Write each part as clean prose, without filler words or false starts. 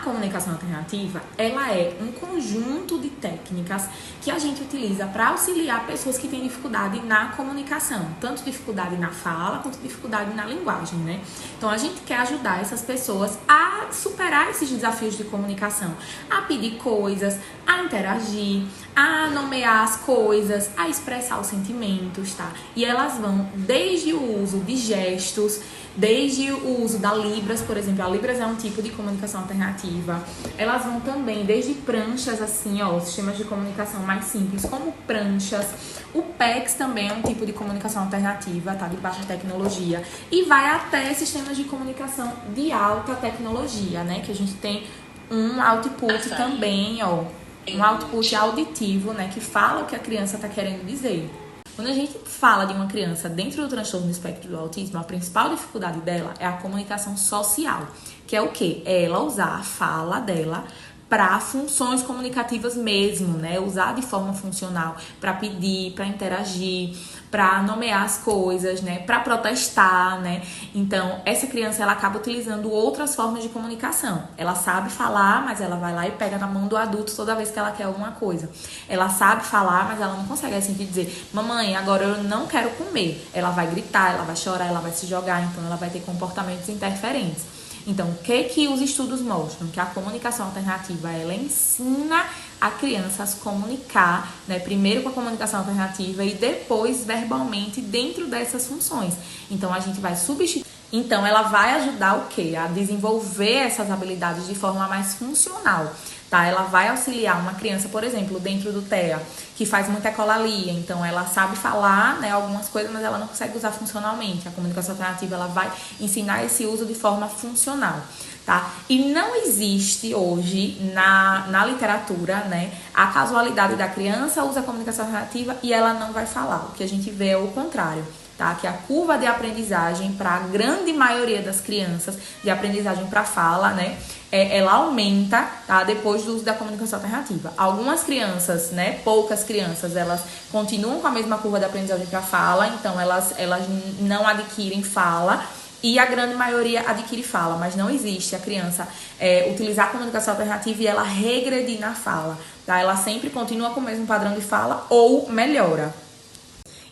comunicação alternativa, ela é um conjunto de técnicas que a gente utiliza para auxiliar pessoas que têm dificuldade na comunicação, tanto dificuldade na fala quanto dificuldade na linguagem, né? Então a gente quer ajudar essas pessoas a superar esses desafios de comunicação, a pedir coisas, a interagir, a nomear as coisas, a expressar os sentimentos, tá? E elas vão desde o uso de gestos, desde o uso da Libras, por exemplo. A Libras é um tipo de comunicação alternativa. Elas vão também desde pranchas, assim, ó, sistemas de comunicação mais simples, como pranchas. O PEX também é um tipo de comunicação alternativa, tá? De baixa tecnologia. E vai até sistemas de comunicação de alta tecnologia, né? Que a gente tem um output também, ó. Um output auditivo, né? Que fala o que a criança tá querendo dizer. Quando a gente fala de uma criança dentro do transtorno do espectro do autismo, a principal dificuldade dela é a comunicação social, que é o quê? É ela usar a fala dela para funções comunicativas mesmo, né? Usar de forma funcional para pedir, para interagir, para nomear as coisas, né? Para protestar, né? Então, essa criança ela acaba utilizando outras formas de comunicação. Ela sabe falar, mas ela vai lá e pega na mão do adulto toda vez que ela quer alguma coisa. Ela sabe falar, mas ela não consegue assim dizer: mamãe, agora eu não quero comer. Ela vai gritar, ela vai chorar, ela vai se jogar, então ela vai ter comportamentos interferentes. Então, o que os estudos mostram? Que a comunicação alternativa, ela ensina a criança a se comunicar, né? Primeiro com a comunicação alternativa e depois verbalmente dentro dessas funções. Então, a gente vai substituir. Então, ela vai ajudar o quê? A desenvolver essas habilidades de forma mais funcional, tá? Ela vai auxiliar uma criança, por exemplo, dentro do TEA, que faz muita ecolalia. Então, ela sabe falar, né, algumas coisas, mas ela não consegue usar funcionalmente. A comunicação alternativa, ela vai ensinar esse uso de forma funcional, tá? E não existe hoje na literatura, né, a casualidade da criança usa a comunicação alternativa e ela não vai falar. O que a gente vê é o contrário. Tá? Que a curva de aprendizagem para a grande maioria das crianças, de aprendizagem para fala, né, ela aumenta, tá? Depois do uso da comunicação alternativa. Algumas crianças, né, poucas crianças, elas continuam com a mesma curva de aprendizagem para fala, então elas não adquirem fala, e a grande maioria adquire fala, mas não existe a criança utilizar a comunicação alternativa e ela regredir na fala, tá? Ela sempre continua com o mesmo padrão de fala ou melhora.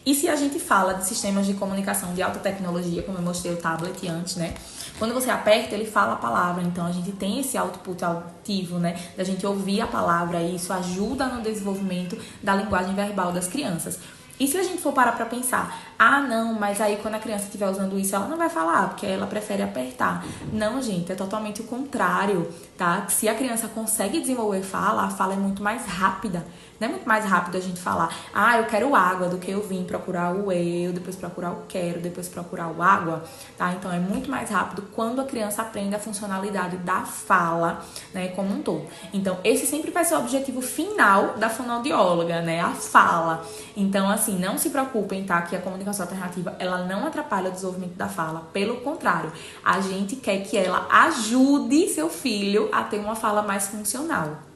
E se a gente fala de sistemas de comunicação de alta tecnologia, como eu mostrei o tablet antes, né? Quando você aperta, ele fala a palavra. Então, a gente tem esse output auditivo, né? Da gente ouvir a palavra e isso ajuda no desenvolvimento da linguagem verbal das crianças. E se a gente for parar pra pensar, ah, não, mas aí quando a criança estiver usando isso, ela não vai falar, porque ela prefere apertar. Não, gente, é totalmente o contrário, tá? Se a criança consegue desenvolver fala, a fala é muito mais rápida. Não é muito mais rápido a gente falar, ah, eu quero água, do que eu vim procurar o eu, depois procurar o quero, depois procurar o água, tá? Então, é muito mais rápido quando a criança aprende a funcionalidade da fala, né, como um todo. Então, esse sempre vai ser o objetivo final da fonoaudióloga, né, a fala. Então, assim, não se preocupem, tá, que a comunicação alternativa, ela não atrapalha o desenvolvimento da fala. Pelo contrário, a gente quer que ela ajude seu filho a ter uma fala mais funcional.